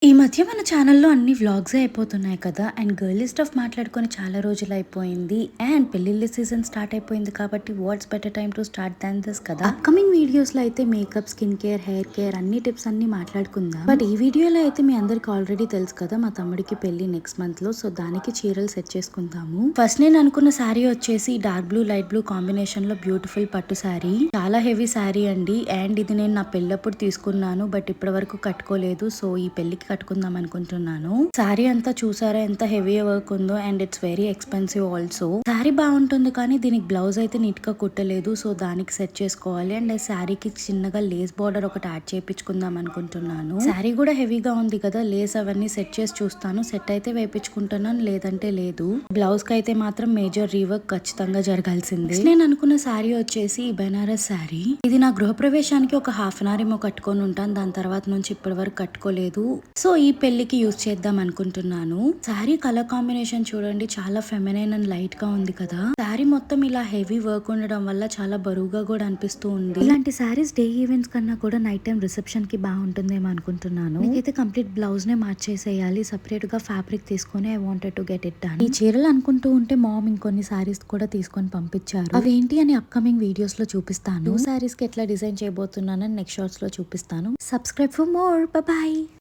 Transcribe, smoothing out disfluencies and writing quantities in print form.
ఈ మధ్య మన ఛానల్‌లో అన్ని వ్లాగ్సే అయిపోతున్నాయి కదా! అండ్ గర్లీ స్టఫ్ మాట్లాడుకొని చాలా రోజులయిపోయింది. అండ్ పెళ్ళిళ్ళ సీజన్ స్టార్ట్ అయిపోయింది కాబట్టి what's better time to start than this కదా! అప్‌కమింగ్ వీడియోస్‌లో అయితే makeup, skin care, hair care అన్ని టిప్స్ అన్నీ మాట్లాడుకుందాం. బట్ ఈ వీడియోలో అయితే మీ అందరికి ఆల్రెడీ తెలుసు కదా! మా తమ్ముడికి పెళ్లి నెక్స్ట్ మంత్‌లో. సో, దానికి చీరలు సెట్ చేసుకుందాము. ఫస్ట్ నేను అనుకున్న శారీ వచ్చేసి డార్క్ బ్లూ, లైట్ బ్లూ కాంబినేషన్‌లో బ్యూటిఫుల్ పట్టు శారీ. చాలా హెవీ శారీ అండి. అండ్ ఇది నేను నా పెళ్ళప్పుడు తీసుకున్నాను. బట్ ఇప్పటి వరకు కట్టుకోలేదు. సో, ఈ పెళ్లికి కట్టుకుందాం అనుకుంటున్నాను. శారీ అంతా చూసారా ఎంత హెవీ వర్క్ ఉందో. And it's very expensive also. Sari బాగుంటుంది కానీ దీనికి బ్లౌజ్ అయితే నీట్ గా కుట్టలేదు. సో దానికి సెట్ చేసుకోవాలి. అండ్ శారీకి చిన్నగా లేస్ బార్డర్ ఒకటి యాడ్ చేయించుకుందాం అనుకుంటున్నాను. శారీ కూడా హెవీగా ఉంది కదా, లేస్ అవన్నీ సెట్ చేసి చూస్తాను. సెట్ అయితే వేయించుకుంటున్నాను, లేదంటే లేదు. బ్లౌజ్ కి అయితే మాత్రం మేజర్ రీవర్క్ ఖచ్చితంగా జరగాల్సిందే. నేను అనుకున్న శారీ వచ్చేసి బెనారస్ శారీ. ఇది నా గృహప్రవేశానికి ఒక హాఫ్ అన్ అవర్ ఏమో కట్టుకొని ఉంటాను. దాని తర్వాత నుంచి ఇప్పటి వరకు కట్టుకోలేదు. సో ఈ పెళ్లికి యూజ్ చేద్దాం అనుకుంటున్నాను. శారీ కలర్ కాంబినేషన్ చూడండి, చాలా ఫెమినైన్ అండ్ లైట్ గా ఉంది కదా. శారీ మొత్తం ఇలా హెవీ వర్క్ ఉండడం వల్ల చాలా బరువుగా కూడా అనిపిస్తూ ఉంది. ఇలాంటి శారీస్ డే ఈవెంట్స్ కన్నా కూడా నైట్ టైం రిసెప్షన్ కి బాగుంటుందేమో అనుకుంటున్నాను. నేనైతే కంప్లీట్ బ్లౌజ్ నే మార్చేసేయాలి. సెపరేట్ గా ఫ్యాబ్రిక్ తీసుకొని I wanted to get it done. ఈ చీరలు అనుకుంటూ ఉంటే మామ్ ఇంకొన్ని శారీస్ కూడా తీసుకొని పంపించారు. అవేంటి అని అప్కమింగ్ వీడియోస్ లో చూపిస్తాను. శారీస్ కి ఎట్లా డిజైన్ చేయబోతున్నానని నెక్స్ట్ షార్ట్స్ లో చూపిస్తాను. Subscribe for more. బై.